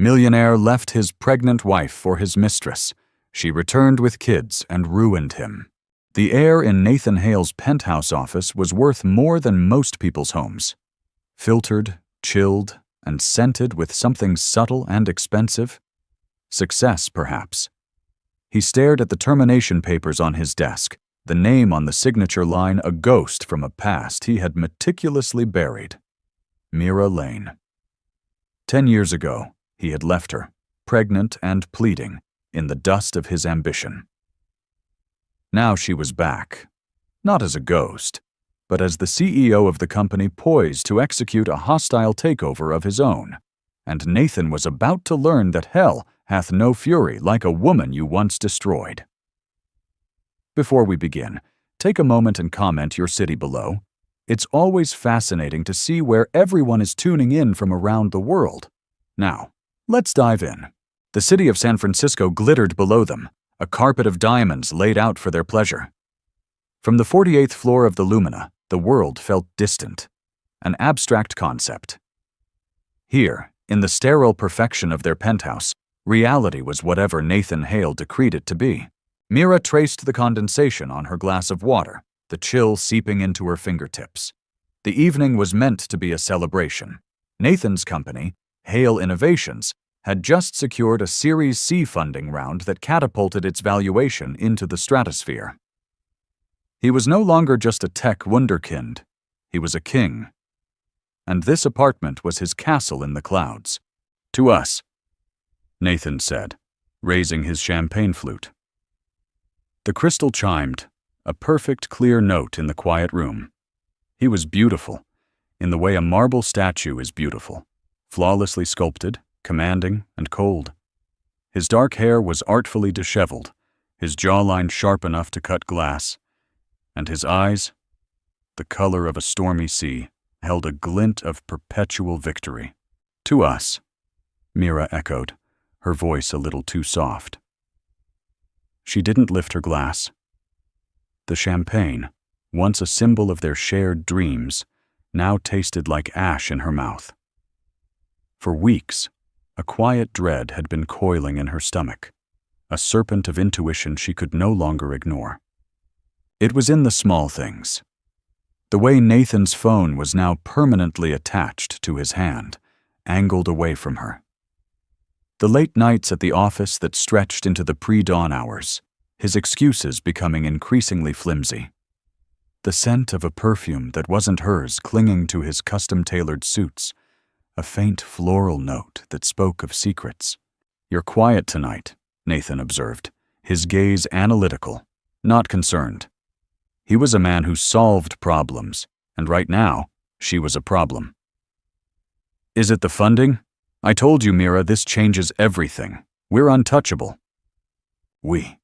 Millionaire left his pregnant wife for his mistress. She returned with kids and ruined him. The air in Nathan Hale's penthouse office was worth more than most people's homes. Filtered, chilled, and scented with something subtle and expensive. Success, perhaps. He stared at the termination papers on his desk, the name on the signature line a ghost from a past he had meticulously buried. Mira Lane. 10 years ago, he had left her, pregnant and pleading, in the dust of his ambition. Now she was back, not as a ghost, but as the CEO of the company poised to execute a hostile takeover of his own, and Nathan was about to learn that hell hath no fury like a woman you once destroyed. Before we begin, take a moment and comment your city below. It's always fascinating to see where everyone is tuning in from around the world. Now, let's dive in. The city of San Francisco glittered below them, a carpet of diamonds laid out for their pleasure. From the 48th floor of the Lumina, the world felt distant, an abstract concept. Here, in the sterile perfection of their penthouse, reality was whatever Nathan Hale decreed it to be. Mira traced the condensation on her glass of water, the chill seeping into her fingertips. The evening was meant to be a celebration. Nathan's company, Hale Innovations, had just secured a Series C funding round that catapulted its valuation into the stratosphere. He was no longer just a tech wunderkind. He was a king. And this apartment was his castle in the clouds. To us, Nathan said, raising his champagne flute. The crystal chimed, a perfect clear note in the quiet room. He was beautiful, in the way a marble statue is beautiful, flawlessly sculpted, commanding, and cold. His dark hair was artfully disheveled, his jawline sharp enough to cut glass, and his eyes, the color of a stormy sea, held a glint of perpetual victory. To us, Mira echoed, her voice a little too soft. She didn't lift her glass. The champagne, once a symbol of their shared dreams, now tasted like ash in her mouth. For weeks, a quiet dread had been coiling in her stomach, a serpent of intuition she could no longer ignore. It was in the small things. The way Nathan's phone was now permanently attached to his hand, angled away from her. The late nights at the office that stretched into the pre-dawn hours, his excuses becoming increasingly flimsy. The scent of a perfume that wasn't hers clinging to his custom-tailored suits, a faint floral note that spoke of secrets. "You're quiet tonight," Nathan observed, his gaze analytical, not concerned. He was a man who solved problems, and right now, she was a problem. "Is it the funding? I told you, Mira, this changes everything. We're untouchable." We.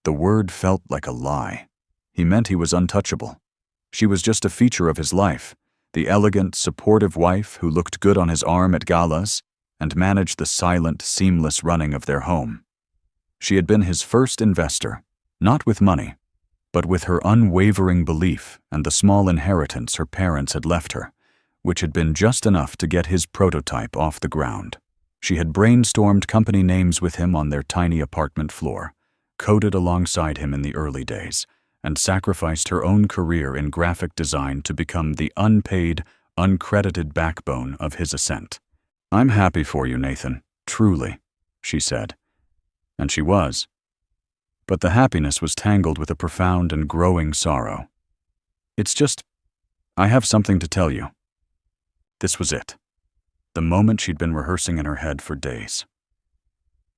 The word felt like a lie. He meant he was untouchable. She was just a feature of his life, the elegant, supportive wife who looked good on his arm at galas and managed the silent, seamless running of their home. She had been his first investor, not with money, but with her unwavering belief and the small inheritance her parents had left her, which had been just enough to get his prototype off the ground. She had brainstormed company names with him on their tiny apartment floor, coded alongside him in the early days, and sacrificed her own career in graphic design to become the unpaid, uncredited backbone of his ascent. "I'm happy for you, Nathan, truly," she said. And she was. But the happiness was tangled with a profound and growing sorrow. "It's just, I have something to tell you." This was it. The moment she'd been rehearsing in her head for days.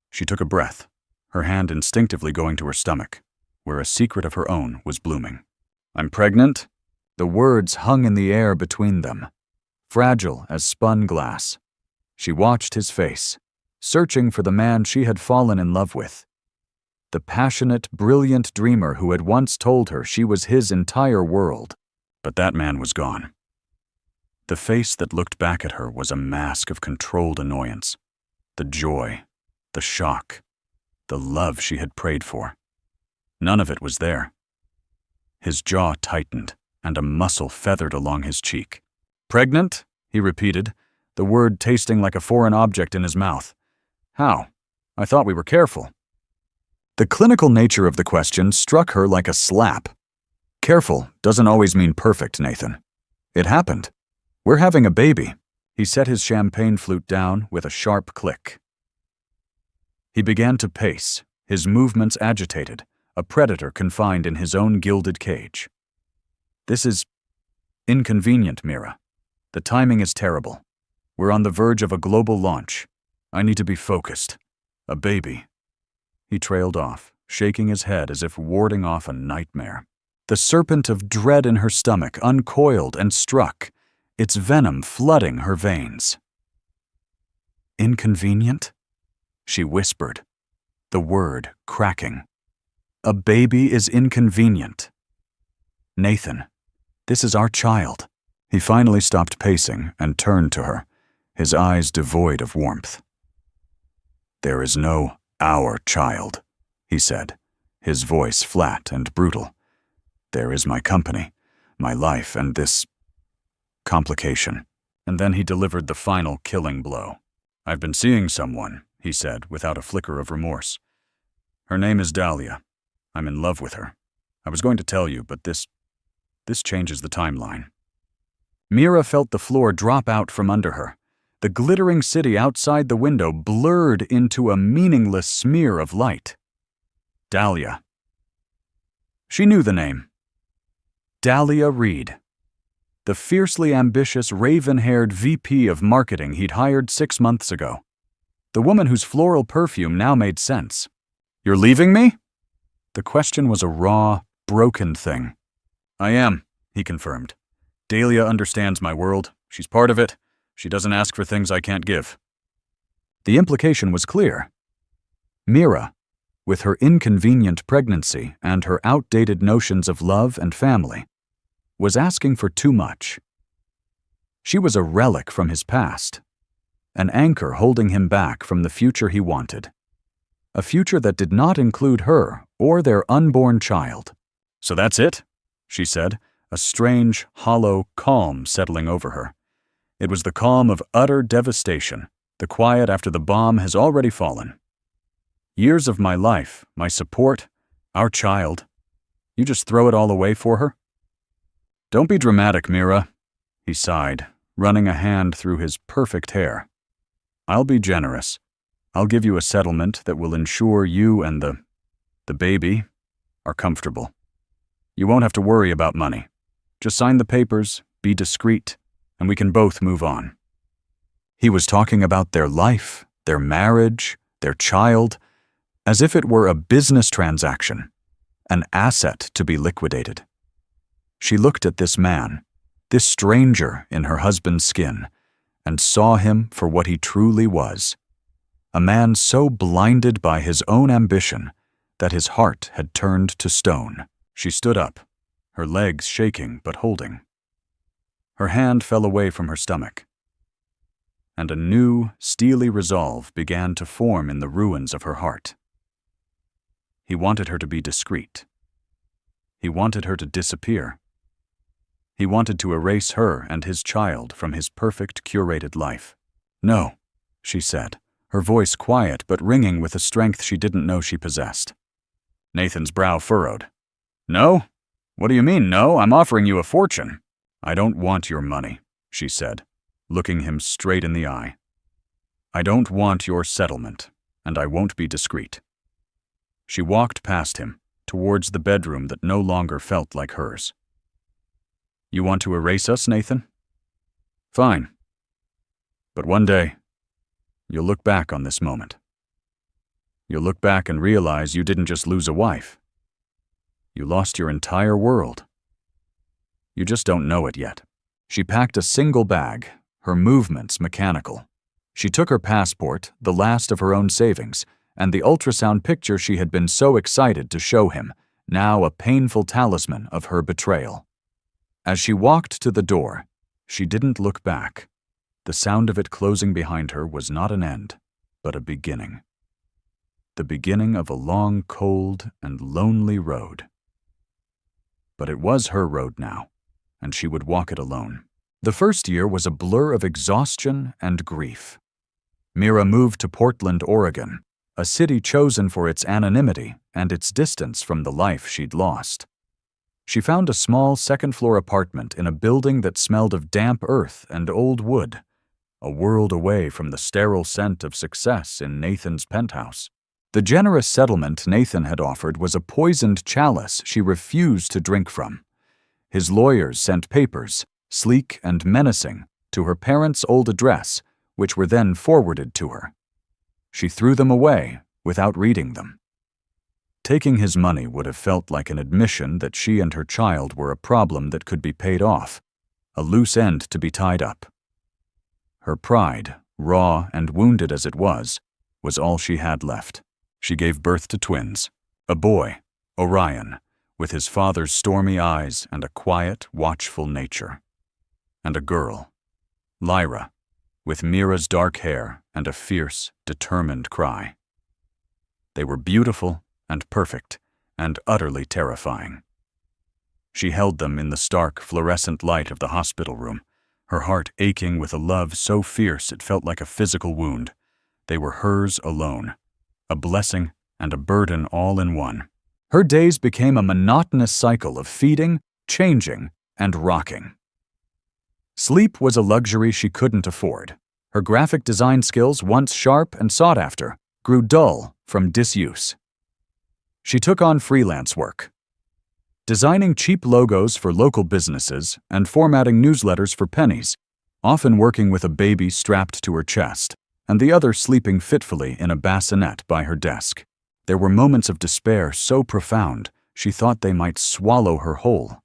She took a breath, her hand instinctively going to her stomach, where a secret of her own was blooming. "I'm pregnant?" The words hung in the air between them, fragile as spun glass. She watched his face, searching for the man she had fallen in love with. The passionate, brilliant dreamer who had once told her she was his entire world. But that man was gone. The face that looked back at her was a mask of controlled annoyance. The joy, the shock, the love she had prayed for. None of it was there. His jaw tightened, and a muscle feathered along his cheek. "Pregnant?" he repeated, the word tasting like a foreign object in his mouth. How? I thought we were careful. The clinical nature of the question struck her like a slap. Careful doesn't always mean perfect, Nathan. It happened. We're having a baby. He set his champagne flute down with a sharp click. He began to pace, his movements agitated, a predator confined in his own gilded cage. This is inconvenient, Mira. The timing is terrible. We're on the verge of a global launch. I need to be focused. A baby. He trailed off, shaking his head as if warding off a nightmare. The serpent of dread in her stomach uncoiled and struck, its venom flooding her veins. Inconvenient? She whispered, the word cracking. A baby is inconvenient. Nathan, this is our child. He finally stopped pacing and turned to her, his eyes devoid of warmth. There is no our child, he said, his voice flat and brutal. There is my company, my life, and this complication. And then he delivered the final killing blow. I've been seeing someone, he said, without a flicker of remorse. Her name is Dahlia. I'm in love with her. I was going to tell you, but this changes the timeline. Mira felt the floor drop out from under her. The glittering city outside the window blurred into a meaningless smear of light. Dahlia. She knew the name. Dahlia Reed. The fiercely ambitious, raven-haired VP of marketing he'd hired 6 months ago. The woman whose floral perfume now made sense. You're leaving me? The question was a raw, broken thing. I am, he confirmed. Dahlia understands my world. She's part of it. She doesn't ask for things I can't give. The implication was clear. Mira, with her inconvenient pregnancy and her outdated notions of love and family, was asking for too much. She was a relic from his past, an anchor holding him back from the future he wanted, a future that did not include her or their unborn child. So that's it, she said, a strange, hollow calm settling over her. It was the calm of utter devastation, the quiet after the bomb has already fallen. Years of my life, my support, our child. You just throw it all away for her? Don't be dramatic, Mira, he sighed, running a hand through his perfect hair. I'll be generous. I'll give you a settlement that will ensure you and the baby are comfortable. You won't have to worry about money. Just sign the papers, be discreet, and we can both move on. He was talking about their life, their marriage, their child, as if it were a business transaction, an asset to be liquidated. She looked at this man, this stranger in her husband's skin, and saw him for what he truly was, a man so blinded by his own ambition that his heart had turned to stone. She stood up, her legs shaking but holding. Her hand fell away from her stomach, and a new, steely resolve began to form in the ruins of her heart. He wanted her to be discreet. He wanted her to disappear. He wanted to erase her and his child from his perfect, curated life. No, she said, her voice quiet but ringing with a strength she didn't know she possessed. Nathan's brow furrowed. No? What do you mean, no? I'm offering you a fortune. I don't want your money, she said, looking him straight in the eye. I don't want your settlement, and I won't be discreet. She walked past him, towards the bedroom that no longer felt like hers. You want to erase us, Nathan? Fine. But one day, you'll look back on this moment. You'll look back and realize you didn't just lose a wife. You lost your entire world. You just don't know it yet. She packed a single bag, her movements mechanical. She took her passport, the last of her own savings, and the ultrasound picture she had been so excited to show him, now a painful talisman of her betrayal. As she walked to the door, she didn't look back. The sound of it closing behind her was not an end, but a beginning. The beginning of a long, cold, and lonely road. But it was her road now, and she would walk it alone. The first year was a blur of exhaustion and grief. Mira moved to Portland, Oregon, a city chosen for its anonymity and its distance from the life she'd lost. She found a small second-floor apartment in a building that smelled of damp earth and old wood, a world away from the sterile scent of success in Nathan's penthouse. The generous settlement Nathan had offered was a poisoned chalice she refused to drink from. His lawyers sent papers, sleek and menacing, to her parents' old address, which were then forwarded to her. She threw them away without reading them. Taking his money would have felt like an admission that she and her child were a problem that could be paid off, a loose end to be tied up. Her pride, raw and wounded as it was all she had left. She gave birth to twins, a boy, Orion, with his father's stormy eyes and a quiet, watchful nature, and a girl, Lyra, with Mira's dark hair and a fierce, determined cry. They were beautiful and perfect and utterly terrifying. She held them in the stark, fluorescent light of the hospital room, her heart aching with a love so fierce it felt like a physical wound. They were hers alone, a blessing and a burden all in one. Her days became a monotonous cycle of feeding, changing, and rocking. Sleep was a luxury she couldn't afford. Her graphic design skills, once sharp and sought after, grew dull from disuse. She took on freelance work, designing cheap logos for local businesses and formatting newsletters for pennies, often working with a baby strapped to her chest and the other sleeping fitfully in a bassinet by her desk. There were moments of despair so profound she thought they might swallow her whole.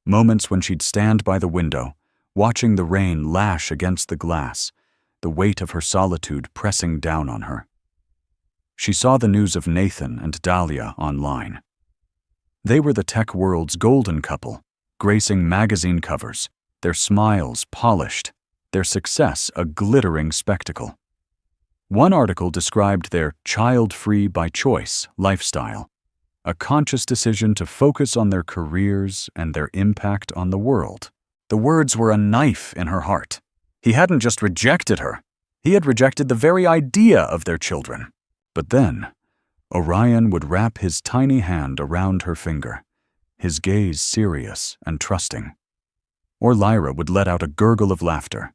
Moments when she'd stand by the window, watching the rain lash against the glass, the weight of her solitude pressing down on her. She saw the news of Nathan and Dahlia online. They were the tech world's golden couple, gracing magazine covers, their smiles polished, their success a glittering spectacle. One article described their child-free by choice lifestyle, a conscious decision to focus on their careers and their impact on the world. The words were a knife in her heart. He hadn't just rejected her, he had rejected the very idea of their children. But then, Orion would wrap his tiny hand around her finger, his gaze serious and trusting. Or Lyra would let out a gurgle of laughter,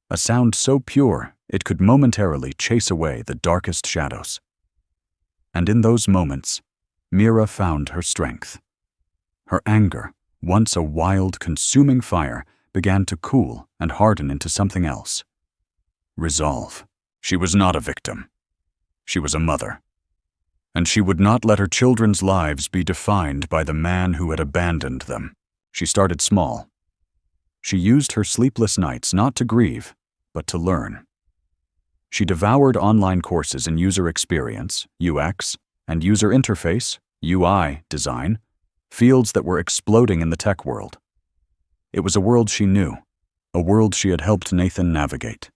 a sound so pure it could momentarily chase away the darkest shadows. And in those moments, Mira found her strength. Her anger, once a wild, consuming fire, began to cool and harden into something else. Resolve. She was not a victim. She was a mother. And she would not let her children's lives be defined by the man who had abandoned them. She started small. She used her sleepless nights not to grieve, but to learn. She devoured online courses in user experience, UX, and user interface, UI, design, fields that were exploding in the tech world. It was a world she knew, a world she had helped Nathan navigate.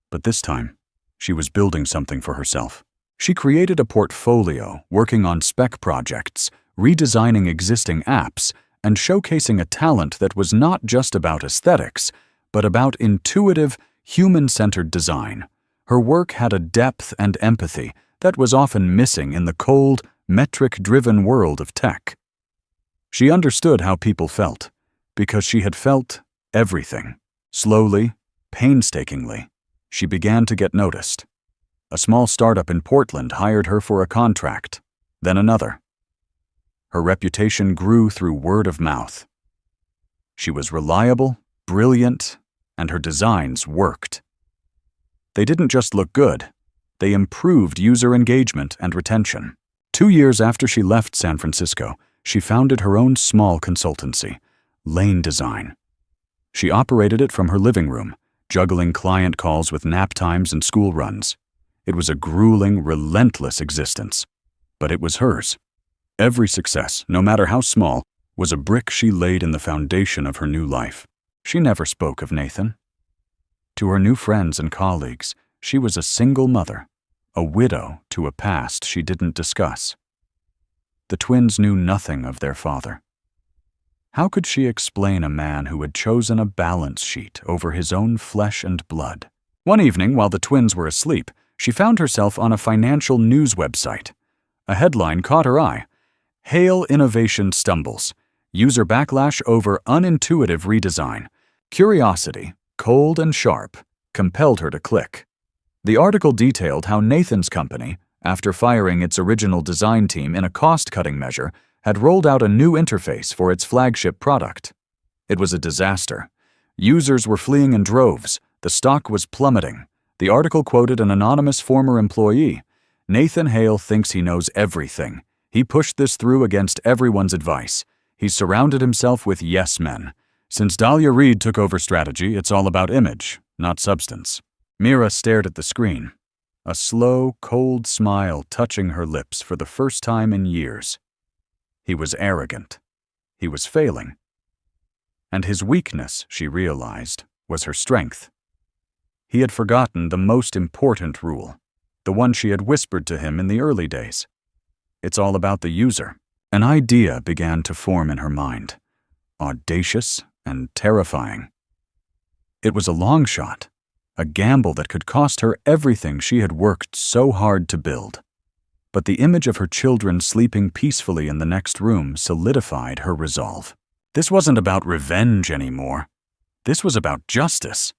But this time, she was building something for herself. She created a portfolio, working on spec projects, redesigning existing apps, and showcasing a talent that was not just about aesthetics, but about intuitive, human-centered design. Her work had a depth and empathy that was often missing in the cold, metric-driven world of tech. She understood how people felt, because she had felt everything. Slowly, painstakingly, she began to get noticed. A small startup in Portland hired her for a contract, then another. Her reputation grew through word of mouth. She was reliable, brilliant, and her designs worked. They didn't just look good, they improved user engagement and retention. 2 years after she left San Francisco, she founded her own small consultancy, Lane Design. She operated it from her living room, juggling client calls with nap times and school runs. It was a grueling, relentless existence, but it was hers. Every success, no matter how small, was a brick she laid in the foundation of her new life. She never spoke of Nathan. To her new friends and colleagues, she was a single mother, a widow to a past she didn't discuss. The twins knew nothing of their father. How could she explain a man who had chosen a balance sheet over his own flesh and blood? One evening, while the twins were asleep, she found herself on a financial news website. A headline caught her eye: Hale Innovation Stumbles. User backlash over unintuitive redesign. Curiosity, cold and sharp, compelled her to click. The article detailed how Nathan's company, after firing its original design team in a cost-cutting measure, had rolled out a new interface for its flagship product. It was a disaster. Users were fleeing in droves. The stock was plummeting. The article quoted an anonymous former employee. "Nathan Hale thinks he knows everything. He pushed this through against everyone's advice. He's surrounded himself with yes men. Since Dahlia Reed took over strategy, it's all about image, not substance." Mira stared at the screen, a slow, cold smile touching her lips for the first time in years. He was arrogant. He was failing. And his weakness, she realized, was her strength. He had forgotten the most important rule, the one she had whispered to him in the early days. It's all about the user. An idea began to form in her mind, audacious and terrifying. It was a long shot, a gamble that could cost her everything she had worked so hard to build. But the image of her children sleeping peacefully in the next room solidified her resolve. This wasn't about revenge anymore. This was about justice.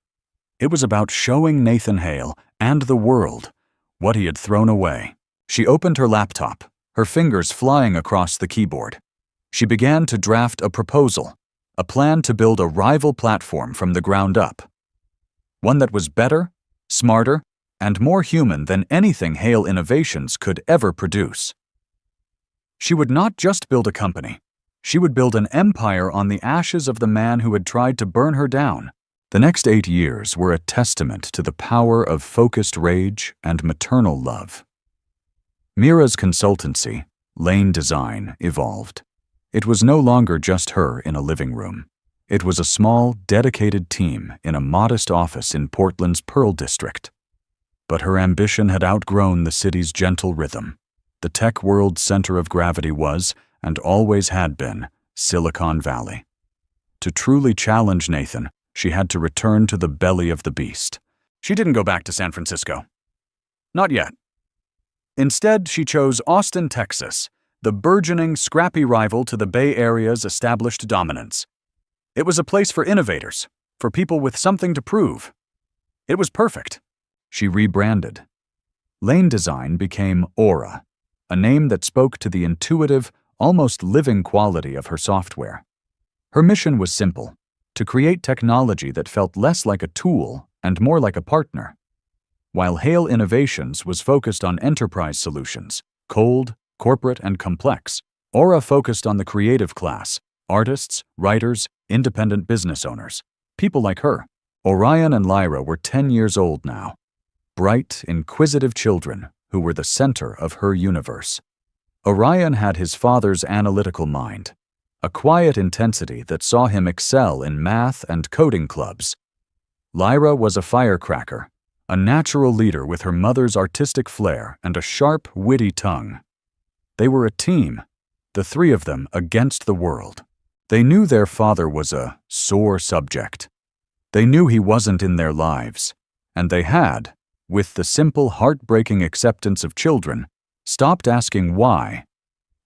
It was about showing Nathan Hale and the world what he had thrown away. She opened her laptop, her fingers flying across the keyboard. She began to draft a proposal, a plan to build a rival platform from the ground up. One that was better, smarter, and more human than anything Hale Innovations could ever produce. She would not just build a company. She would build an empire on the ashes of the man who had tried to burn her down. The next 8 years were a testament to the power of focused rage and maternal love. Mira's consultancy, Lane Design, evolved. It was no longer just her in a living room. It was a small, dedicated team in a modest office in Portland's Pearl District. But her ambition had outgrown the city's gentle rhythm. The tech world's center of gravity was, and always had been, Silicon Valley. To truly challenge Nathan, she had to return to the belly of the beast. She didn't go back to San Francisco. Not yet. Instead, she chose Austin, Texas, the burgeoning, scrappy rival to the Bay Area's established dominance. It was a place for innovators, for people with something to prove. It was perfect. She rebranded. Lane Design became Aura, a name that spoke to the intuitive, almost living quality of her software. Her mission was simple: to create technology that felt less like a tool and more like a partner. While Hale Innovations was focused on enterprise solutions, cold, corporate, and complex, Aura focused on the creative class, artists, writers, independent business owners, people like her. Orion and Lyra were 10 years old now, bright, inquisitive children who were the center of her universe. Orion had his father's analytical mind, a quiet intensity that saw him excel in math and coding clubs. Lyra was a firecracker, a natural leader with her mother's artistic flair and a sharp, witty tongue. They were a team, the three of them against the world. They knew their father was a sore subject. They knew he wasn't in their lives, and they had, with the simple, heartbreaking acceptance of children, stopped asking why.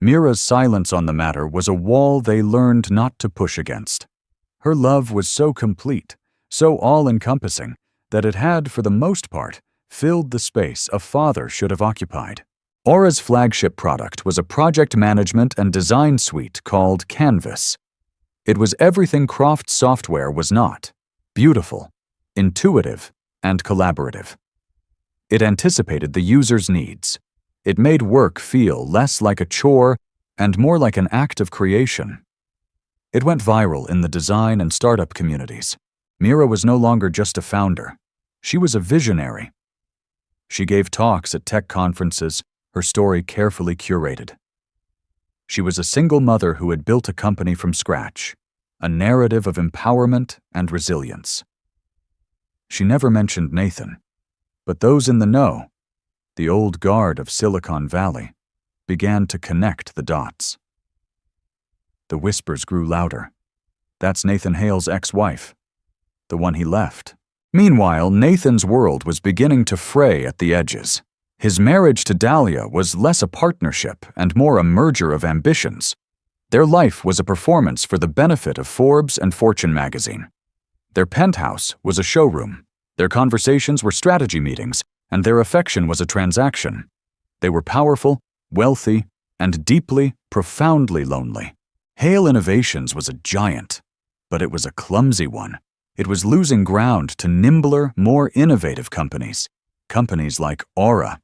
Mira's silence on the matter was a wall they learned not to push against. Her love was so complete, so all-encompassing, that it had, for the most part, filled the space a father should have occupied. Aura's flagship product was a project management and design suite called Canvas. It was everything Croft's software was not: beautiful, intuitive, and collaborative. It anticipated the user's needs. It made work feel less like a chore and more like an act of creation. It went viral in the design and startup communities. Mira was no longer just a founder. She was a visionary. She gave talks at tech conferences, her story carefully curated. She was a single mother who had built a company from scratch, a narrative of empowerment and resilience. She never mentioned Nathan, but those in the know, the old guard of Silicon Valley, began to connect the dots. The whispers grew louder. That's Nathan Hale's ex-wife, the one he left. Meanwhile, Nathan's world was beginning to fray at the edges. His marriage to Dahlia was less a partnership and more a merger of ambitions. Their life was a performance for the benefit of Forbes and Fortune magazine. Their penthouse was a showroom. Their conversations were strategy meetings, and their affection was a transaction. They were powerful, wealthy, and deeply, profoundly lonely. Hale Innovations was a giant, but it was a clumsy one. It was losing ground to nimbler, more innovative companies like Aura.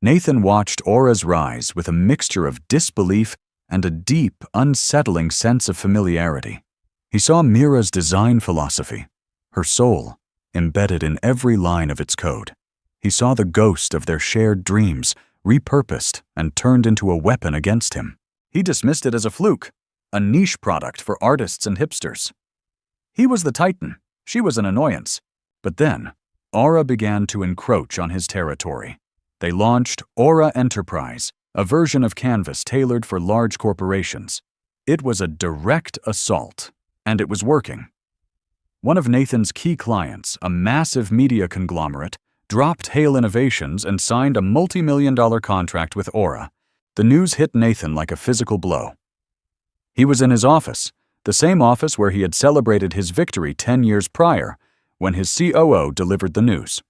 Nathan watched Aura's rise with a mixture of disbelief and a deep, unsettling sense of familiarity. He saw Mira's design philosophy, her soul, embedded in every line of its code. He saw the ghost of their shared dreams, repurposed and turned into a weapon against him. He dismissed it as a fluke, a niche product for artists and hipsters. He was the titan, she was an annoyance. But then, Aura began to encroach on his territory. They launched Aura Enterprise, a version of Canvas tailored for large corporations. It was a direct assault, and it was working. One of Nathan's key clients, a massive media conglomerate, dropped Hale Innovations and signed a multi-million-dollar contract with Aura. The news hit Nathan like a physical blow. He was in his office, the same office where he had celebrated his victory 10 years prior, when his COO delivered the news.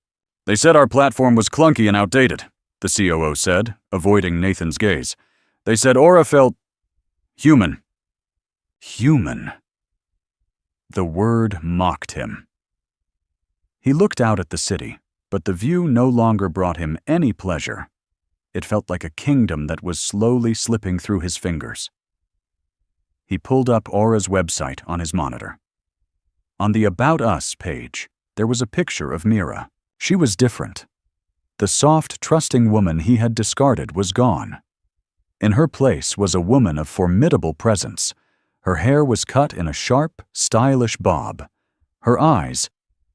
"They said our platform was clunky and outdated," the COO said, avoiding Nathan's gaze. "They said Aura felt human." Human. The word mocked him. He looked out at the city, but the view no longer brought him any pleasure. It felt like a kingdom that was slowly slipping through his fingers. He pulled up Aura's website on his monitor. On the About Us page, there was a picture of Mira. She was different. The soft, trusting woman he had discarded was gone. In her place was a woman of formidable presence. Her hair was cut in a sharp, stylish bob. Her eyes,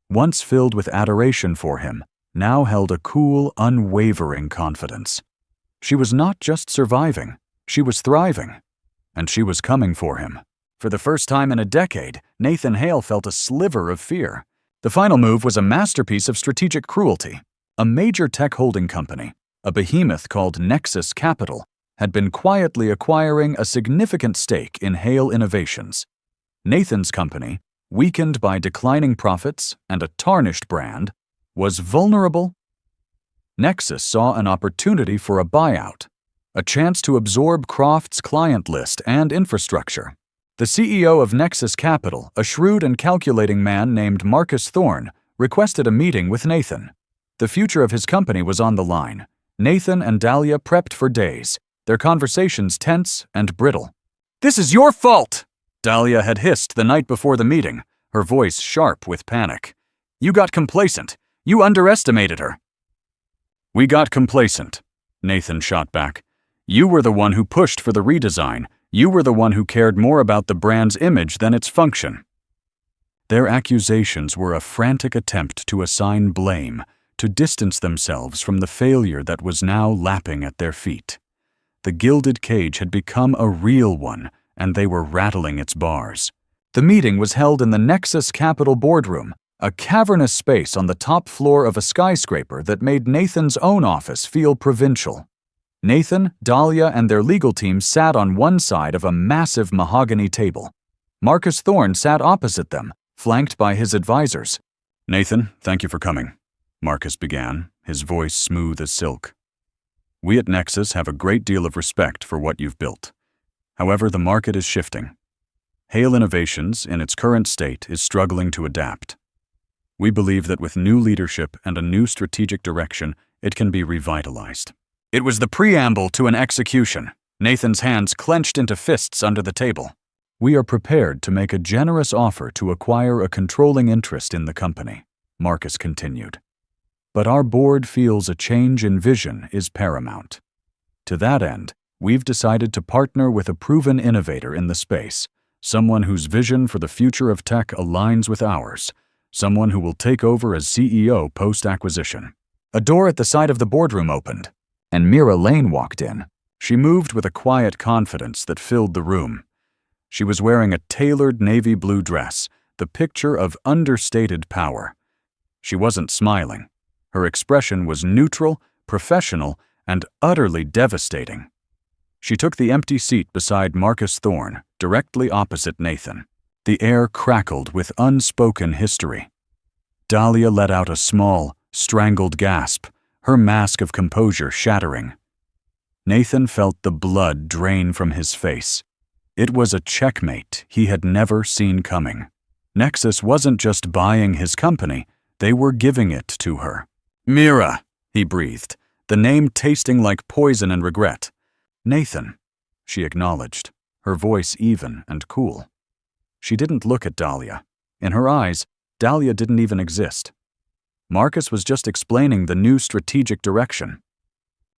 once filled with adoration for him, now held a cool, unwavering confidence. She was not just surviving, she was thriving. And she was coming for him. For the first time in a decade, Nathan Hale felt a sliver of fear. The final move was a masterpiece of strategic cruelty. A major tech holding company, a behemoth called Nexus Capital, had been quietly acquiring a significant stake in Hale Innovations. Nathan's company, weakened by declining profits and a tarnished brand, was vulnerable. Nexus saw an opportunity for a buyout, a chance to absorb Croft's client list and infrastructure. The CEO of Nexus Capital, a shrewd and calculating man named Marcus Thorne, requested a meeting with Nathan. The future of his company was on the line. Nathan and Dahlia prepped for days, their conversations tense and brittle. "This is your fault!" Dahlia had hissed the night before the meeting, her voice sharp with panic. "You got complacent. You underestimated her." "We got complacent," Nathan shot back. "You were the one who pushed for the redesign. You were the one who cared more about the brand's image than its function." Their accusations were a frantic attempt to assign blame, to distance themselves from the failure that was now lapping at their feet. The gilded cage had become a real one, and they were rattling its bars. The meeting was held in the Nexus Capital boardroom, a cavernous space on the top floor of a skyscraper that made Nathan's own office feel provincial. Nathan, Dahlia, and their legal team sat on one side of a massive mahogany table. Marcus Thorne sat opposite them, flanked by his advisors. "Nathan, thank you for coming," Marcus began, his voice smooth as silk. "We at Nexus have a great deal of respect for what you've built. However, the market is shifting. Hale Innovations, in its current state, is struggling to adapt. We believe that with new leadership and a new strategic direction, it can be revitalized." It was the preamble to an execution. Nathan's hands clenched into fists under the table. "We are prepared to make a generous offer to acquire a controlling interest in the company," Marcus continued. "But our board feels a change in vision is paramount. To that end, we've decided to partner with a proven innovator in the space, someone whose vision for the future of tech aligns with ours, someone who will take over as CEO post-acquisition." A door at the side of the boardroom opened, and Mira Lane walked in. She moved with a quiet confidence that filled the room. She was wearing a tailored navy blue dress, the picture of understated power. She wasn't smiling. Her expression was neutral, professional, and utterly devastating. She took the empty seat beside Marcus Thorne, directly opposite Nathan. The air crackled with unspoken history. Dahlia let out a small, strangled gasp, her mask of composure shattering. Nathan felt the blood drain from his face. It was a checkmate he had never seen coming. Nexus wasn't just buying his company, they were giving it to her. "Mira," he breathed, the name tasting like poison and regret. "Nathan," she acknowledged, her voice even and cool. She didn't look at Dahlia. In her eyes, Dahlia didn't even exist. Marcus was just explaining the new strategic direction.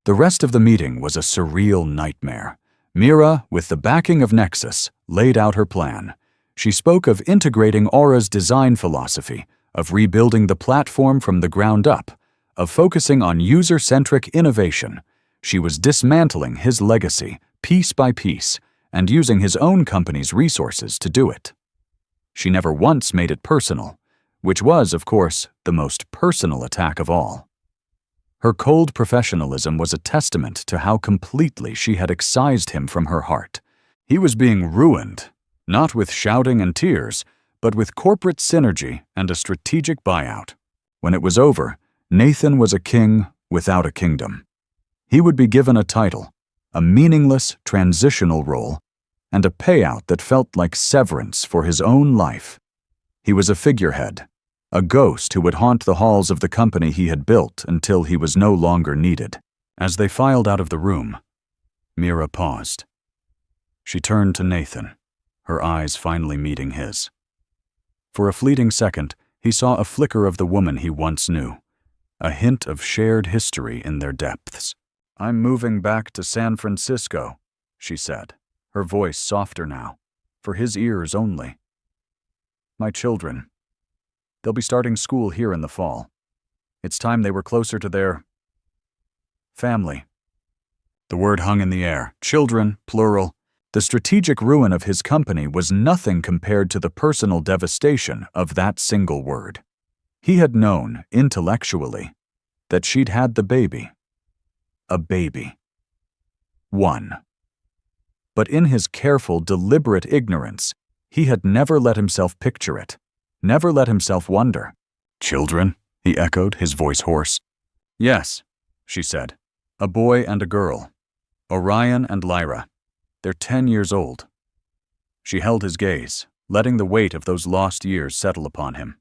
The rest of the meeting was a surreal nightmare. Mira, with the backing of Nexus, laid out her plan. She spoke of integrating Aura's design philosophy, of rebuilding the platform from the ground up, of focusing on user-centric innovation. She was dismantling his legacy, piece by piece, and using his own company's resources to do it. She never once made it personal, which was, of course, the most personal attack of all. Her cold professionalism was a testament to how completely she had excised him from her heart. He was being ruined, not with shouting and tears, but with corporate synergy and a strategic buyout. When it was over, Nathan was a king without a kingdom. He would be given a title, a meaningless transitional role, and a payout that felt like severance for his own life. He was a figurehead, a ghost who would haunt the halls of the company he had built until he was no longer needed. As they filed out of the room, Mira paused. She turned to Nathan, her eyes finally meeting his. For a fleeting second, he saw a flicker of the woman he once knew, a hint of shared history in their depths. "I'm moving back to San Francisco," she said, her voice softer now, for his ears only. "My children, they'll be starting school here in the fall. It's time they were closer to their family." The word hung in the air, children, plural. The strategic ruin of his company was nothing compared to the personal devastation of that single word. He had known, intellectually, that she'd had the baby. A baby. One. But in his careful, deliberate ignorance, he had never let himself picture it, never let himself wonder. "Children?" he echoed, his voice hoarse. "Yes," she said. "A boy and a girl. Orion and Lyra. They're 10 years old." She held his gaze, letting the weight of those lost years settle upon him.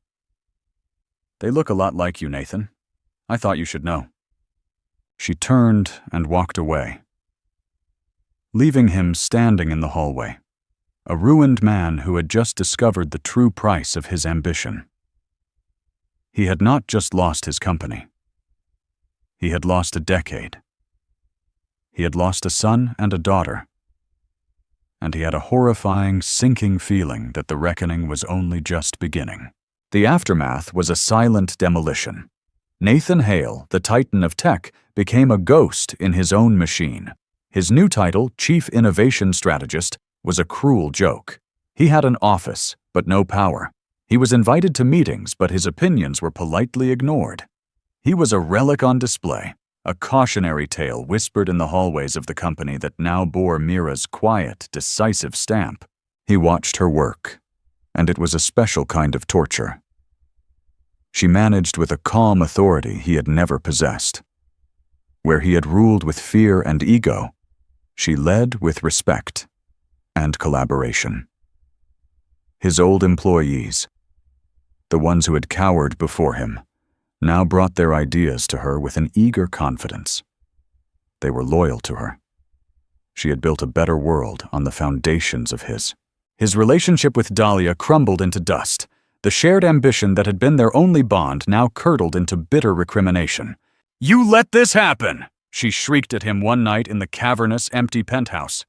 "They look a lot like you, Nathan. I thought you should know." She turned and walked away, leaving him standing in the hallway, a ruined man who had just discovered the true price of his ambition. He had not just lost his company. He had lost a decade. He had lost a son and a daughter. And he had a horrifying, sinking feeling that the reckoning was only just beginning. The aftermath was a silent demolition. Nathan Hale, the titan of tech, became a ghost in his own machine. His new title, Chief Innovation Strategist, was a cruel joke. He had an office, but no power. He was invited to meetings, but his opinions were politely ignored. He was a relic on display, a cautionary tale whispered in the hallways of the company that now bore Mira's quiet, decisive stamp. He watched her work, and it was a special kind of torture. She managed with a calm authority he had never possessed. Where he had ruled with fear and ego, she led with respect and collaboration. His old employees, the ones who had cowered before him, now brought their ideas to her with an eager confidence. They were loyal to her. She had built a better world on the foundations of his. His relationship with Dahlia crumbled into dust. The shared ambition that had been their only bond now curdled into bitter recrimination. "You let this happen!" she shrieked at him one night in the cavernous, empty penthouse.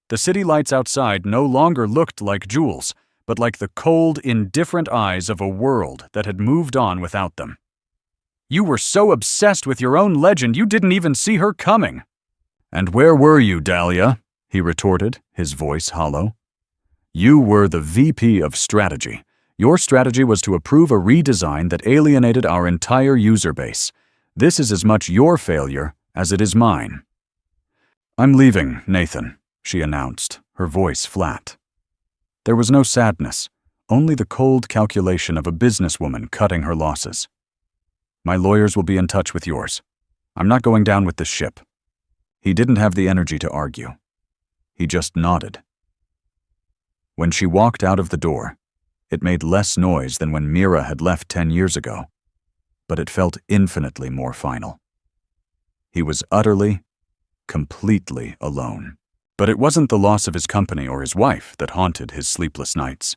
The city lights outside no longer looked like jewels, but like the cold, indifferent eyes of a world that had moved on without them. "You were so obsessed with your own legend you didn't even see her coming." "And where were you, Dahlia?" he retorted, his voice hollow. You were the VP of strategy. Your strategy was to approve a redesign that alienated our entire user base. This is as much your failure as it is mine. I'm leaving, Nathan, she announced, her voice flat. There was no sadness, only the cold calculation of a businesswoman cutting her losses. My lawyers will be in touch with yours. I'm not going down with this ship. He didn't have the energy to argue. He just nodded. When she walked out of the door, it made less noise than when Mira had left 10 years ago, but it felt infinitely more final. He was utterly, completely alone. But it wasn't the loss of his company or his wife that haunted his sleepless nights.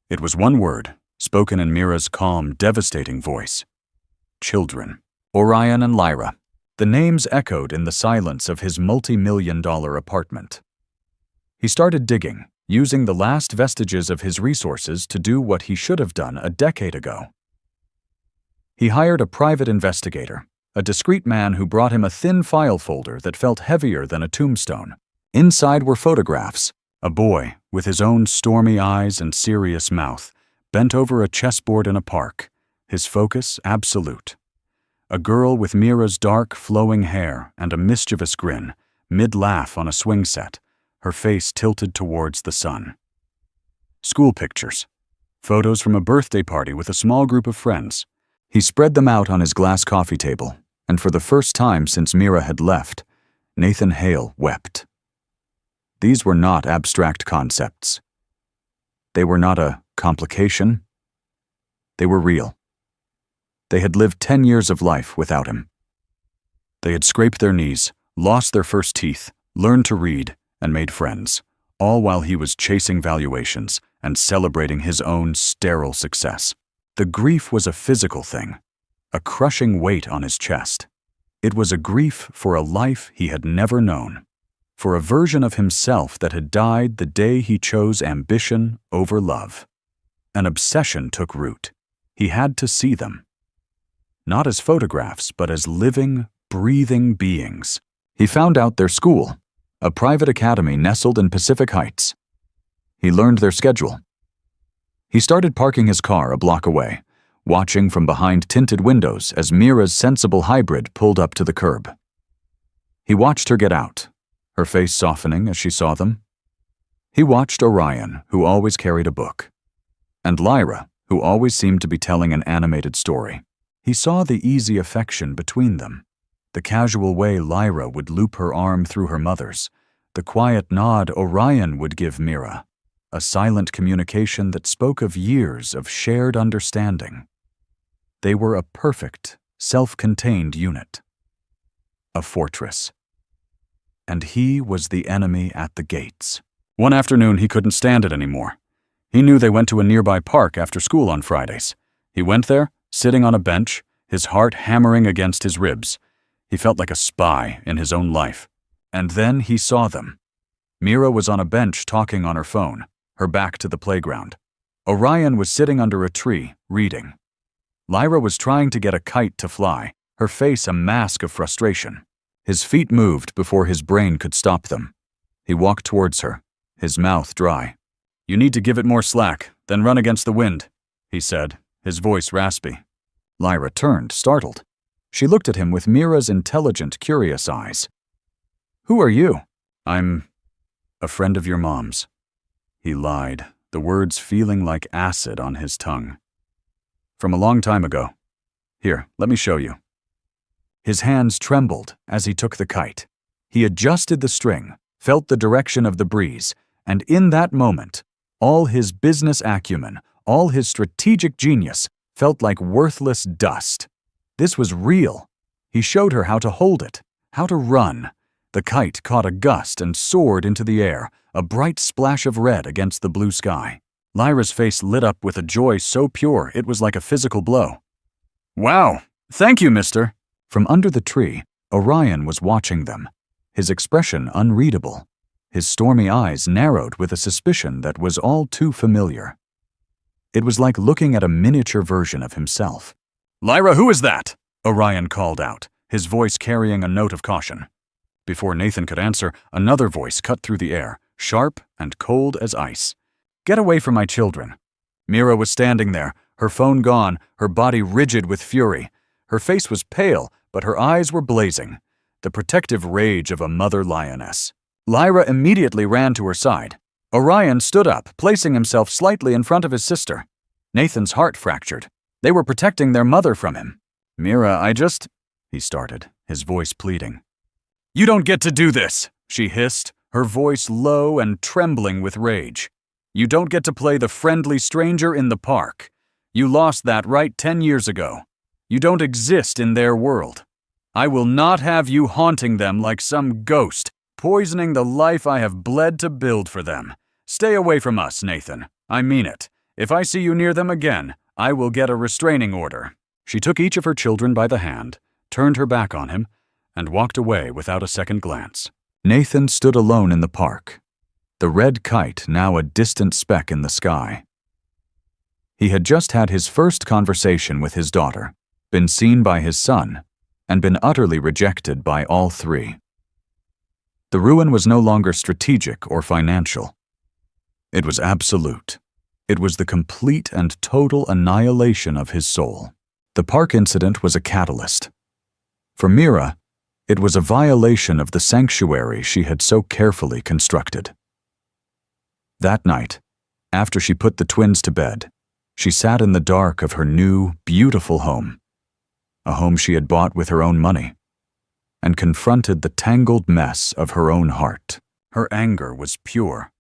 It was one word, spoken in Mira's calm, devastating voice. Children. Orion and Lyra. The names echoed in the silence of his multi-million-dollar apartment. He started digging, using the last vestiges of his resources to do what he should have done a decade ago. He hired a private investigator, a discreet man who brought him a thin file folder that felt heavier than a tombstone. Inside were photographs, a boy with his own stormy eyes and serious mouth, bent over a chessboard in a park, his focus absolute. A girl with Mira's dark, flowing hair and a mischievous grin, mid-laugh on a swing set, her face tilted towards the sun. School pictures. Photos from a birthday party with a small group of friends. He spread them out on his glass coffee table, and for the first time since Mira had left, Nathan Hale wept. These were not abstract concepts. They were not a complication. They were real. They had lived 10 years of life without him. They had scraped their knees, lost their first teeth, learned to read, and made friends, all while he was chasing valuations and celebrating his own sterile success. The grief was a physical thing, a crushing weight on his chest. It was a grief for a life he had never known, for a version of himself that had died the day he chose ambition over love. An obsession took root. He had to see them. Not as photographs, but as living, breathing beings. He found out their school, a private academy nestled in Pacific Heights. He learned their schedule. He started parking his car a block away, watching from behind tinted windows as Mira's sensible hybrid pulled up to the curb. He watched her get out, her face softening as she saw them. He watched Orion, who always carried a book, and Lyra, who always seemed to be telling an animated story. He saw the easy affection between them, the casual way Lyra would loop her arm through her mother's, the quiet nod Orion would give Mira, a silent communication that spoke of years of shared understanding. They were a perfect, self-contained unit. A fortress. And he was the enemy at the gates. One afternoon he couldn't stand it anymore. He knew they went to a nearby park after school on Fridays. He went there, sitting on a bench, his heart hammering against his ribs. He felt like a spy in his own life. And then he saw them. Mira was on a bench talking on her phone, her back to the playground. Orion was sitting under a tree, reading. Lyra was trying to get a kite to fly, her face a mask of frustration. His feet moved before his brain could stop them. He walked towards her, his mouth dry. "You need to give it more slack, then run against the wind," he said, his voice raspy. Lyra turned, startled. She looked at him with Mira's intelligent, curious eyes. "Who are you?" "I'm a friend of your mom's." He lied, the words feeling like acid on his tongue. "From a long time ago. Here, let me show you." His hands trembled as he took the kite. He adjusted the string, felt the direction of the breeze, and in that moment, all his business acumen, all his strategic genius felt like worthless dust. This was real. He showed her how to hold it, how to run. The kite caught a gust and soared into the air, a bright splash of red against the blue sky. Lyra's face lit up with a joy so pure it was like a physical blow. "Wow! Thank you, mister!" From under the tree, Orion was watching them, his expression unreadable, his stormy eyes narrowed with a suspicion that was all too familiar. It was like looking at a miniature version of himself. "Lyra, who is that?" Orion called out, his voice carrying a note of caution. Before Nathan could answer, another voice cut through the air, sharp and cold as ice. Get away from my children." Mira was standing there, her phone gone, her body rigid with fury. Her face was pale, but her eyes were blazing, the protective rage of a mother lioness. Lyra immediately ran to her side. Orion stood up, placing himself slightly in front of his sister. Nathan's heart fractured. They were protecting their mother from him. "Mira, he started, his voice pleading. "You don't get to do this," she hissed, her voice low and trembling with rage. "You don't get to play the friendly stranger in the park. You lost that right 10 years ago. You don't exist in their world. I will not have you haunting them like some ghost, poisoning the life I have bled to build for them. Stay away from us, Nathan. I mean it. If I see you near them again, I will get a restraining order." She took each of her children by the hand, turned her back on him, and walked away without a second glance. Nathan stood alone in the park, the red kite now a distant speck in the sky. He had just had his first conversation with his daughter, been seen by his son, and been utterly rejected by all three. The ruin was no longer strategic or financial. It was absolute. It was the complete and total annihilation of his soul. The park incident was a catalyst. For Mira, it was a violation of the sanctuary she had so carefully constructed. That night, after she put the twins to bed, she sat in the dark of her new, beautiful home, a home she had bought with her own money, and confronted the tangled mess of her own heart. Her anger was pure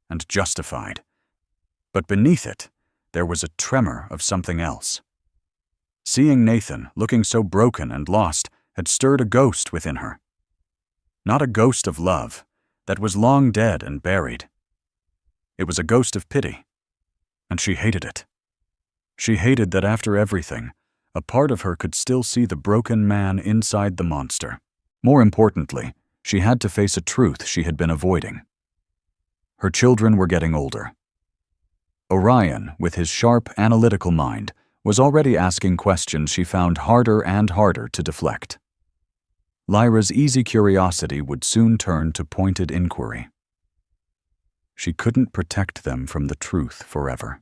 and justified, but beneath it, there was a tremor of something else. Seeing Nathan, looking so broken and lost, had stirred a ghost within her. Not a ghost of love, that was long dead and buried. It was a ghost of pity, and she hated it. She hated that after everything, a part of her could still see the broken man inside the monster. More importantly, she had to face a truth she had been avoiding. Her children were getting older. Orion, with his sharp, analytical mind, was already asking questions she found harder and harder to deflect. Lyra's easy curiosity would soon turn to pointed inquiry. She couldn't protect them from the truth forever.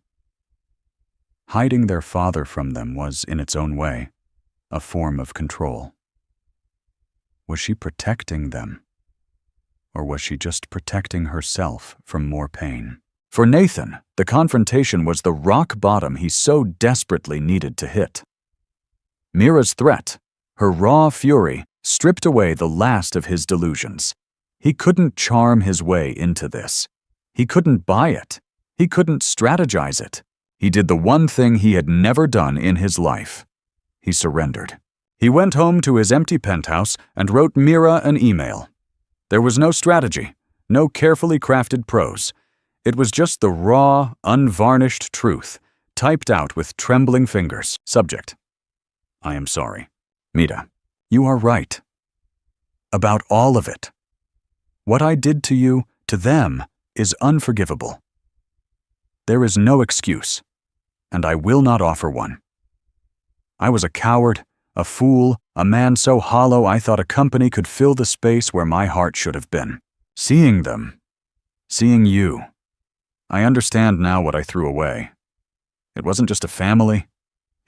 Hiding their father from them was, in its own way, a form of control. Was she protecting them? Or was she just protecting herself from more pain? For Nathan, the confrontation was the rock bottom he so desperately needed to hit. Mira's threat, her raw fury, stripped away the last of his delusions. He couldn't charm his way into this. He couldn't buy it. He couldn't strategize it. He did the one thing he had never done in his life. He surrendered. He went home to his empty penthouse and wrote Mira an email. There was no strategy, no carefully crafted prose. It was just the raw, unvarnished truth, typed out with trembling fingers. Subject: I am sorry. Mira, you are right. About all of it. What I did to you, to them, is unforgivable. There is no excuse, and I will not offer one. I was a coward, a fool, a man so hollow I thought a company could fill the space where my heart should have been. Seeing them, seeing you, I understand now what I threw away. It wasn't just a family.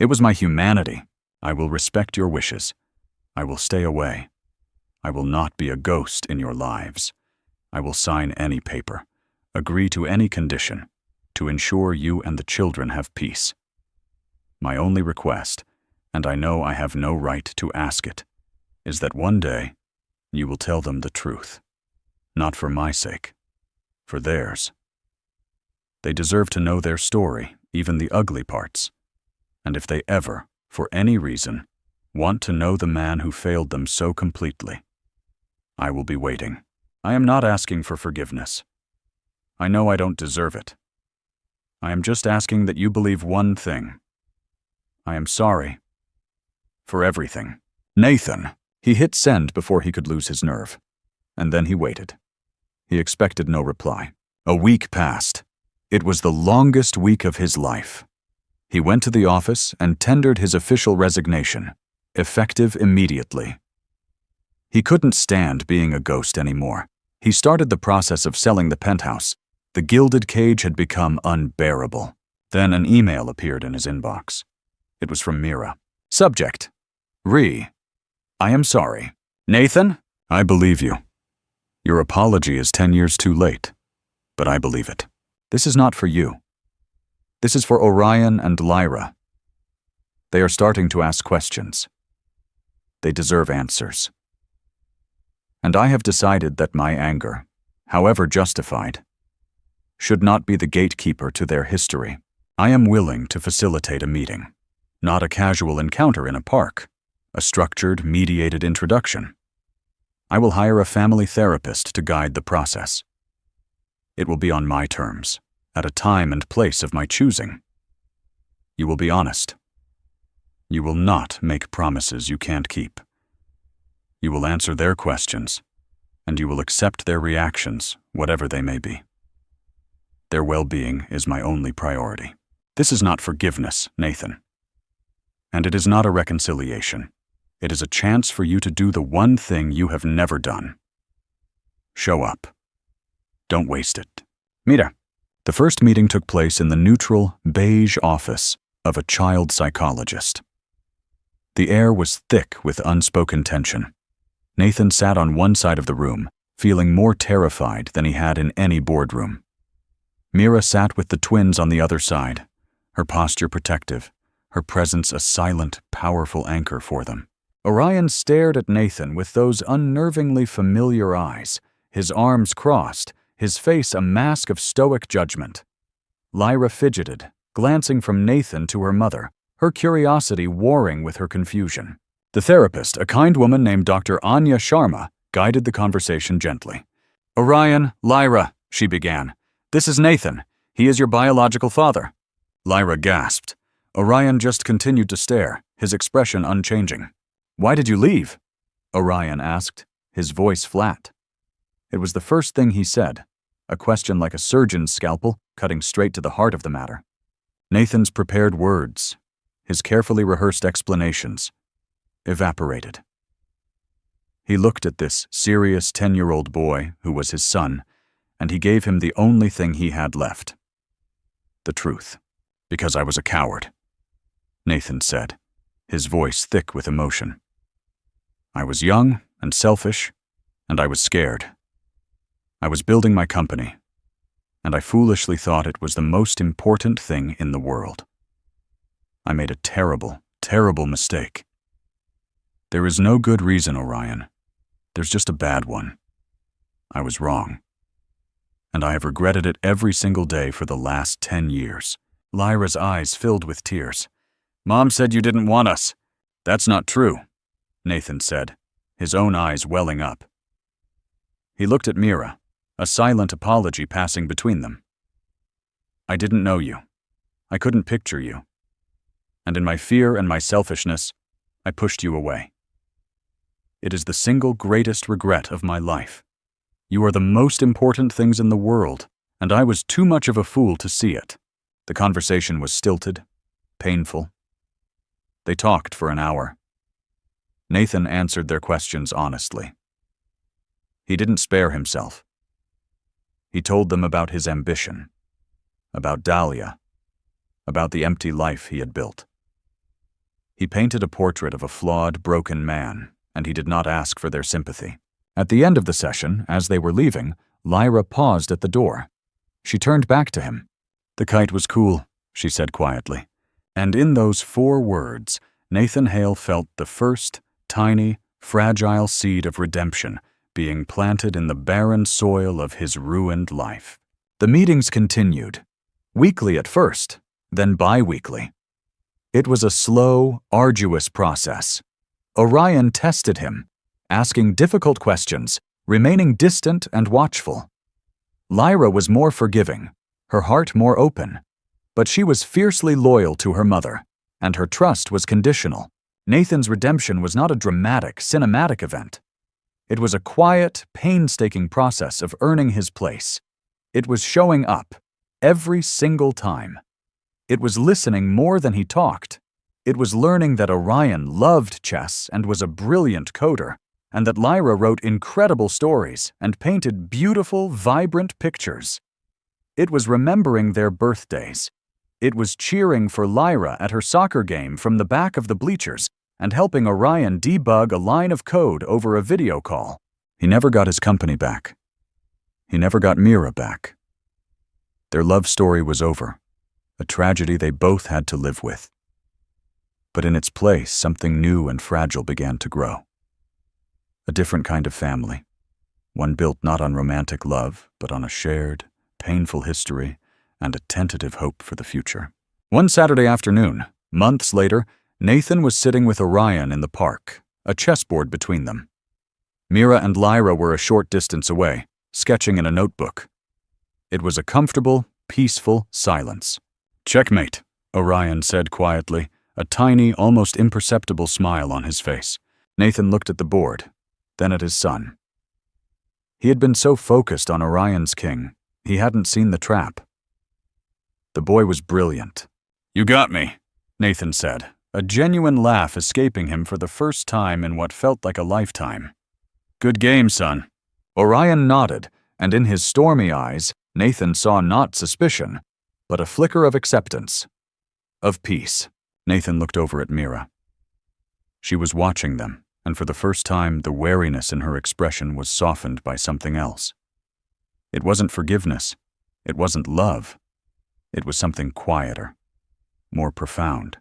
It was my humanity. I will respect your wishes. I will stay away. I will not be a ghost in your lives. I will sign any paper, agree to any condition, to ensure you and the children have peace. My only request, and I know I have no right to ask it, is that one day you will tell them the truth. Not for my sake, for theirs. They deserve to know their story, even the ugly parts. And if they ever, for any reason, want to know the man who failed them so completely, I will be waiting. I am not asking for forgiveness. I know I don't deserve it. I am just asking that you believe one thing. I am sorry for everything. Nathan. He hit send before he could lose his nerve. And then he waited. He expected no reply. A week passed. It was the longest week of his life. He went to the office and tendered his official resignation, effective immediately. He couldn't stand being a ghost anymore. He started the process of selling the penthouse, The gilded cage had become unbearable. Then an email appeared in his inbox. It was from Mira. Subject: Re. I am sorry. Nathan, I believe you. Your apology is 10 years too late, but I believe it. This is not for you. This is for Orion and Lyra. They are starting to ask questions. They deserve answers. And I have decided that my anger, however justified, should not be the gatekeeper to their history. I am willing to facilitate a meeting, not a casual encounter in a park, a structured, mediated introduction. I will hire a family therapist to guide the process. It will be on my terms, at a time and place of my choosing. You will be honest. You will not make promises you can't keep. You will answer their questions, and you will accept their reactions, whatever they may be. Their well-being is my only priority. This is not forgiveness, Nathan. And it is not a reconciliation. It is a chance for you to do the one thing you have never done. Show up. Don't waste it. Mira. The first meeting took place in the neutral, beige office of a child psychologist. The air was thick with unspoken tension. Nathan sat on one side of the room, feeling more terrified than he had in any boardroom. Mira sat with the twins on the other side, her posture protective, her presence a silent, powerful anchor for them. Orion stared at Nathan with those unnervingly familiar eyes, his arms crossed, his face a mask of stoic judgment. Lyra fidgeted, glancing from Nathan to her mother, her curiosity warring with her confusion. The therapist, a kind woman named Dr. Anya Sharma, guided the conversation gently. Orion, Lyra, she began. This is Nathan. He is your biological father. Lyra gasped. Orion just continued to stare, his expression unchanging. Why did you leave? Orion asked, his voice flat. It was the first thing he said, a question like a surgeon's scalpel, cutting straight to the heart of the matter. Nathan's prepared words, his carefully rehearsed explanations, evaporated. He looked at this serious 10-year-old boy, who was his son, and he gave him the only thing he had left. The truth. Because I was a coward, Nathan said, his voice thick with emotion. I was young and selfish, and I was scared. I was building my company, and I foolishly thought it was the most important thing in the world. I made a terrible, terrible mistake. There is no good reason, Orion. There's just a bad one. I was wrong. And I have regretted it every single day for the last 10 years. Lyra's eyes filled with tears. Mom said you didn't want us. That's not true, Nathan said, his own eyes welling up. He looked at Mira, a silent apology passing between them. I didn't know you. I couldn't picture you. And in my fear and my selfishness, I pushed you away. It is the single greatest regret of my life. You are the most important things in the world, and I was too much of a fool to see it. The conversation was stilted, painful. They talked for an hour. Nathan answered their questions honestly. He didn't spare himself. He told them about his ambition, about Dahlia, about the empty life he had built. He painted a portrait of a flawed, broken man, and he did not ask for their sympathy. At the end of the session, as they were leaving, Lyra paused at the door. She turned back to him. The kite was cool, she said quietly. And in those 4 words, Nathan Hale felt the first, tiny, fragile seed of redemption being planted in the barren soil of his ruined life. The meetings continued, weekly at first, then bi-weekly. It was a slow, arduous process. Orion tested him, asking difficult questions, remaining distant and watchful. Lyra was more forgiving, her heart more open, but she was fiercely loyal to her mother, and her trust was conditional. Nathan's redemption was not a dramatic, cinematic event. It was a quiet, painstaking process of earning his place. It was showing up, every single time. It was listening more than he talked. It was learning that Orion loved chess and was a brilliant coder, and that Lyra wrote incredible stories and painted beautiful, vibrant pictures. It was remembering their birthdays. It was cheering for Lyra at her soccer game from the back of the bleachers and helping Orion debug a line of code over a video call. He never got his company back. He never got Mira back. Their love story was over, a tragedy they both had to live with. But in its place, something new and fragile began to grow. A different kind of family, one built not on romantic love, but on a shared, painful history and a tentative hope for the future. One Saturday afternoon, months later, Nathan was sitting with Orion in the park, a chessboard between them. Mira and Lyra were a short distance away, sketching in a notebook. It was a comfortable, peaceful silence. "Checkmate," Orion said quietly, a tiny, almost imperceptible smile on his face. Nathan looked at the board, then at his son. He had been so focused on Orion's king, he hadn't seen the trap. The boy was brilliant. "You got me," Nathan said, a genuine laugh escaping him for the first time in what felt like a lifetime. "Good game, son." Orion nodded, and in his stormy eyes, Nathan saw not suspicion, but a flicker of acceptance, of peace. Nathan looked over at Mira. She was watching them, and for the first time, the wariness in her expression was softened by something else. It wasn't forgiveness. It wasn't love. It was something quieter, more profound.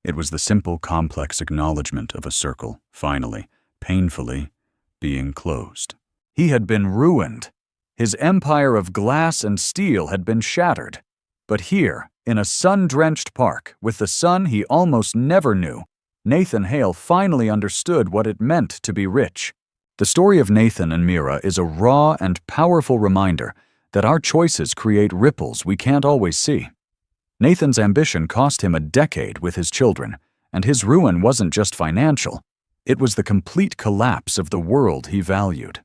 It was the simple, complex acknowledgement of a circle, finally, painfully, being closed. He had been ruined. His empire of glass and steel had been shattered. But here, in a sun-drenched park, with the sun he almost never knew, Nathan Hale finally understood what it meant to be rich. The story of Nathan and Mira is a raw and powerful reminder that our choices create ripples we can't always see. Nathan's ambition cost him a decade with his children, and his ruin wasn't just financial. It was the complete collapse of the world he valued.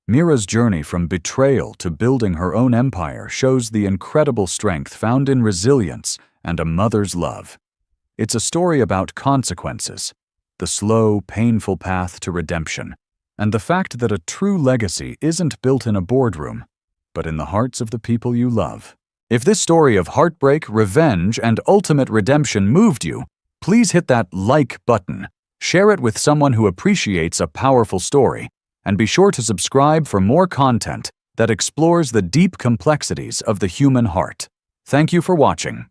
Mira's journey from betrayal to building her own empire shows the incredible strength found in resilience and a mother's love. It's a story about consequences, the slow, painful path to redemption, and the fact that a true legacy isn't built in a boardroom, but in the hearts of the people you love. If this story of heartbreak, revenge, and ultimate redemption moved you, please hit that like button, share it with someone who appreciates a powerful story, and be sure to subscribe for more content that explores the deep complexities of the human heart. Thank you for watching.